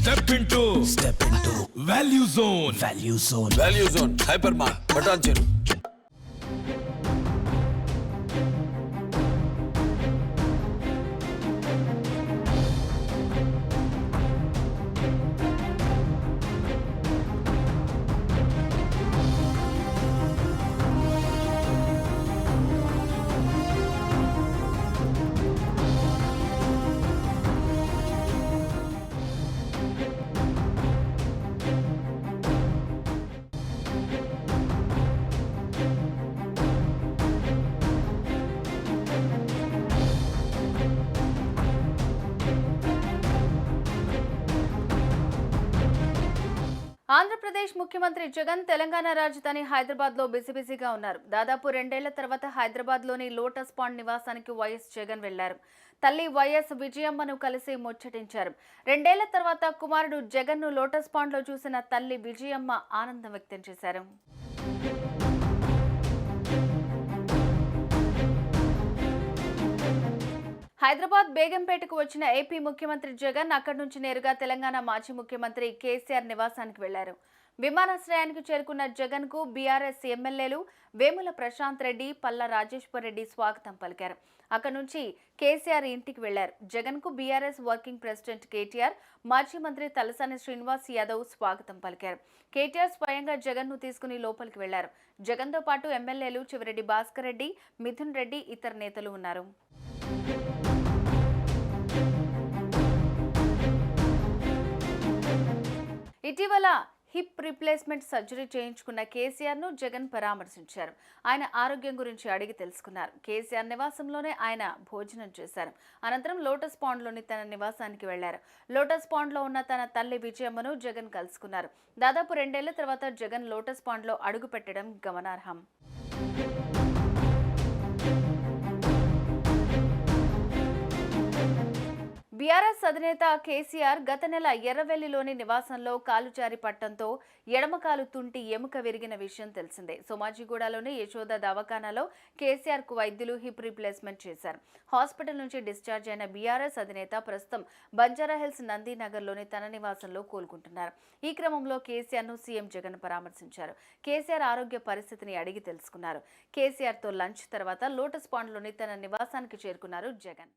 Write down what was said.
Step into Value Zone. Value Zone. Hypermart. Patancheru. Andhra Pradesh ముఖ్యమంత్రి జగన్ తెలంగాణ రాజధాని హైదరాబాద్ లో బిజీగా ఉన్నారు. దాదాపు 2 ఏళ్ల తర్వాత హైదరాబాద్ లోని లోటస్ పాండ్ నివాసానికి వైఎస్ జగన్ వెళ్లారు. తల్లి వైఎస్ విజయమ్మను కలిసి ముచ్చటించారు. 2 ఏళ్ల తర్వాత కుమారుడు జగన్ ను లోటస్ పాండ్ లో చూసిన తల్లి విజయమ్మ ఆనందం వ్యక్తం చేశారు. హైదరాబాద్ బేగంపేటకు వచ్చిన ఏపీ ముఖ్యమంత్రి జగన్ అక్కడి నుంచి నేరుగా తెలంగాణ మాజీ ముఖ్యమంత్రి కేసీఆర్ నివాసానికి వెళ్లారు. విమానాశ్రయానికి చేరుకున్న జగన్ కు బీఆర్ఎస్ ఎమ్మెల్యేలు వేముల ప్రశాంత్ రెడ్డి, పల్లా రాజేశ్వర్ రెడ్డి స్వాగతం పలికారు. అక్కడి నుంచి కేసీఆర్ ఇంటికి వెళ్లారు. జగన్ కు బీఆర్ఎస్ వర్కింగ్ ప్రెసిడెంట్ కేటీఆర్, మాజీ మంత్రి తలసాని శ్రీనివాస్ యాదవ్ స్వాగతం పలికారు. కేటీఆర్ స్వయంగా జగన్ ను తీసుకుని లోపలికి వెళ్లారు. జగన్ తో పాటు ఎమ్మెల్యేలు చివరెడ్డి భాస్కర్ రెడ్డి, మిథున్ రెడ్డి, ఇతర నేతలు ఉన్నారు. ఇటీవల హిప్ రీప్లేస్మెంట్ సర్జరీ చేయించుకున్న కేసీఆర్ ను జగన్ పరామర్శించారు. ఆయన ఆరోగ్యం గురించి అడిగి తెలుసుకున్నారు. కేసీఆర్ నివాసంలోనే ఆయన భోజనం చేశారు. అనంతరం లోటస్ పాండ్ లోని తన నివాసానికి వెళ్లారు. లోటస్ పాండ్ లో ఉన్న తన తల్లి విజయమ్మను జగన్ కలుసుకున్నారు. దాదాపు 2 ఏళ్ల తర్వాత జగన్ లోటస్ పాండ్ లో అడుగు పెట్టడం గమనార్హం. బీఆర్ఎస్ అధినేత కేసీఆర్ గత నెల ఎర్రవెల్లిలోని నివాసంలో కాలు జారి పట్టడంతో ఎడమకాలు తుంటి ఎముక విరిగిన విషయం తెలిసిందే. సోమాజిగూడలోని యశోద దవాఖానాలో కేసీఆర్ కు వైద్యులు హిప్ రీప్లేస్మెంట్ చేశారు. హాస్పిటల్ నుంచి డిశ్చార్జ్ అయిన బీఆర్ఎస్ అధినేత ప్రస్తుతం బంజారాహిల్స్ నందీనగర్లోని తన నివాసంలో కోలుకుంటున్నారు. ఈ క్రమంలో కేసీఆర్ ను సీఎం జగన్ పరామర్శించారు. కేసీఆర్ ఆరోగ్య పరిస్థితిని అడిగి తెలుసుకున్నారు. కేసీఆర్ తో లంచ్ తర్వాత లోటస్ పాండ్ లోని తన నివాసానికి చేరుకున్నారు జగన్.